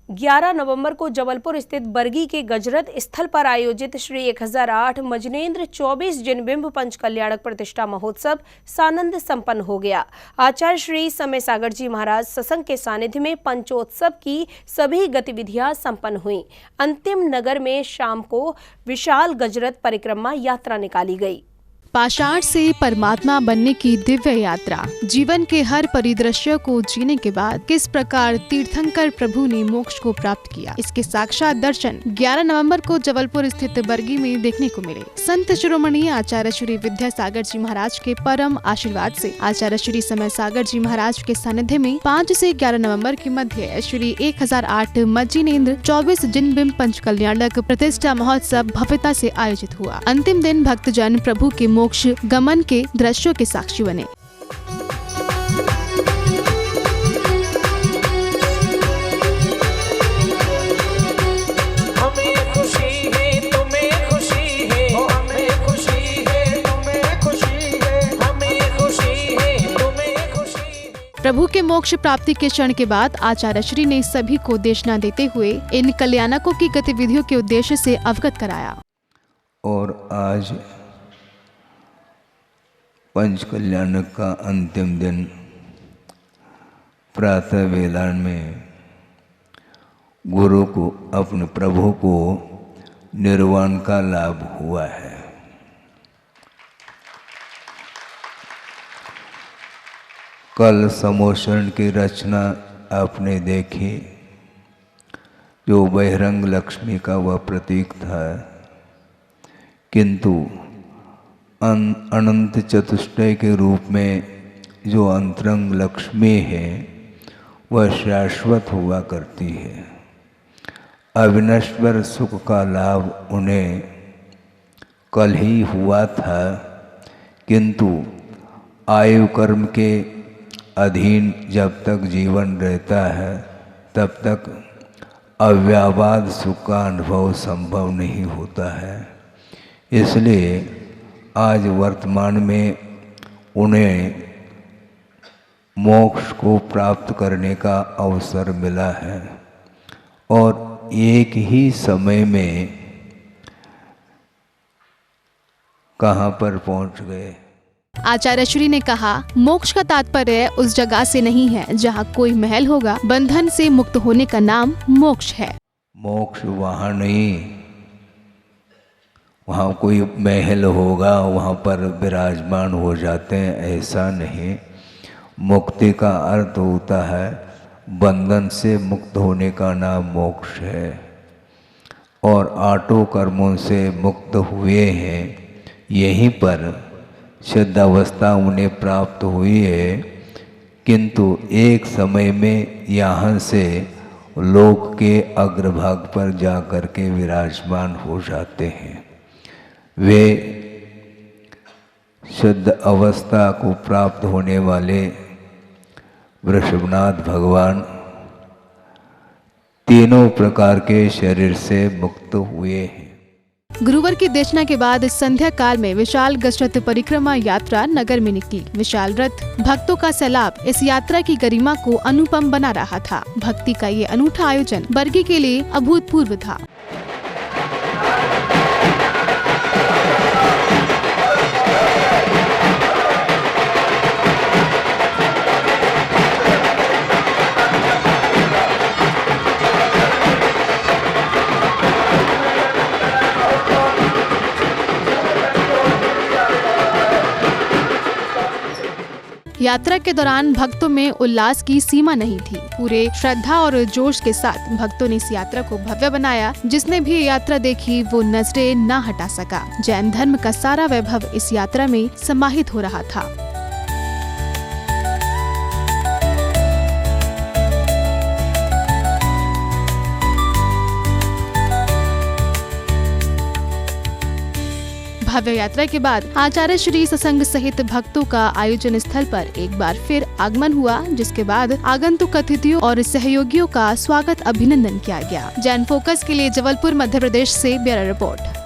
11 नवंबर को जबलपुर स्थित बरगी के गजरत स्थल पर आयोजित श्री 1008 मजनेन्द्र 24 जिनबिंब पंच कल्याणक प्रतिष्ठा महोत्सव सानंद संपन्न हो गया। आचार्य श्री समय सागर जी महाराज सत्संग के सानिध्य में पंचोत्सव की सभी गतिविधियां संपन्न हुई। अंतिम नगर में शाम को विशाल गजरत परिक्रमा यात्रा निकाली गई। पाषाण से परमात्मा बनने की दिव्य यात्रा, जीवन के हर परिदृश्य को जीने के बाद किस प्रकार तीर्थंकर प्रभु ने मोक्ष को प्राप्त किया, इसके साक्षात दर्शन 11 नवंबर को जबलपुर स्थित बरगी में देखने को मिले। संत शिरोमणि आचार्य श्री विद्यासागर जी महाराज के परम आशीर्वाद से आचार्य श्री समय सागर जी महाराज के सानिध्य में 5 से 11 नवंबर के मध्य श्री 1008 मजनेन्द्र 24 जिनबिंब पंच कल्याणक प्रतिष्ठा महोत्सव भव्यता से आयोजित हुआ। अंतिम दिन भक्तजन प्रभु के मोक्ष गमन के दृश्यों के साक्षी बने। प्रभु के मोक्ष प्राप्ति के क्षण के बाद आचार्य श्री ने सभी को देशना देते हुए इन कल्याणकों की गतिविधियों के उद्देश्य से अवगत कराया। और आज पंच कल्याणक का अंतिम दिन प्रातः वेला में गुरु को अपने प्रभु को निर्वाण का लाभ हुआ है। कल समोषण की रचना आपने देखी, जो बहिरंग लक्ष्मी का वह प्रतीक था, किंतु अनंत चतुष्टय के रूप में जो अंतरंग लक्ष्मी है वह शाश्वत हुआ करती है। अविनश्वर सुख का लाभ उन्हें कल ही हुआ था, किंतु आयु कर्म के अधीन जब तक जीवन रहता है तब तक अव्याबाद सुख का अनुभव संभव नहीं होता है। इसलिए आज वर्तमान में उन्हें मोक्ष को प्राप्त करने का अवसर मिला है और एक ही समय में कहाँ पर पहुँच गए। आचार्य श्री ने कहा, मोक्ष का तात्पर्य उस जगह से नहीं है जहाँ कोई महल होगा। बंधन से मुक्त होने का नाम मोक्ष है। मोक्ष वहाँ नहीं, वहाँ कोई महल होगा वहाँ पर विराजमान हो जाते हैं, ऐसा नहीं। मुक्ति का अर्थ होता है बंधन से मुक्त होने का नाम मोक्ष है। और आठों कर्मों से मुक्त हुए हैं, यहीं पर सिद्ध अवस्था उन्हें प्राप्त हुई है, किंतु एक समय में यहाँ से लोक के अग्रभाग पर जा कर के विराजमान हो जाते हैं। वे शुद्ध अवस्था को प्राप्त होने वाले वृषभनाथ भगवान तीनों प्रकार के शरीर से मुक्त हुए हैं। गुरुवार की देशना के बाद संध्या काल में विशाल गजरत परिक्रमा यात्रा नगर में निकली। विशाल रथ, भक्तों का सैलाब इस यात्रा की गरिमा को अनुपम बना रहा था। भक्ति का ये अनूठा आयोजन बरगी के लिए अभूतपूर्व था। यात्रा के दौरान भक्तों में उल्लास की सीमा नहीं थी। पूरे श्रद्धा और जोश के साथ भक्तों ने इस यात्रा को भव्य बनाया। जिसने भी यात्रा देखी वो नजरें न हटा सका। जैन धर्म का सारा वैभव इस यात्रा में समाहित हो रहा था। भव्य यात्रा के बाद आचार्य श्री सत्संग सहित भक्तों का आयोजन स्थल पर एक बार फिर आगमन हुआ, जिसके बाद आगंतुक अतिथियों और सहयोगियों का स्वागत अभिनंदन किया गया। जैन फोकस के लिए जबलपुर मध्य प्रदेश से ब्यूरो रिपोर्ट।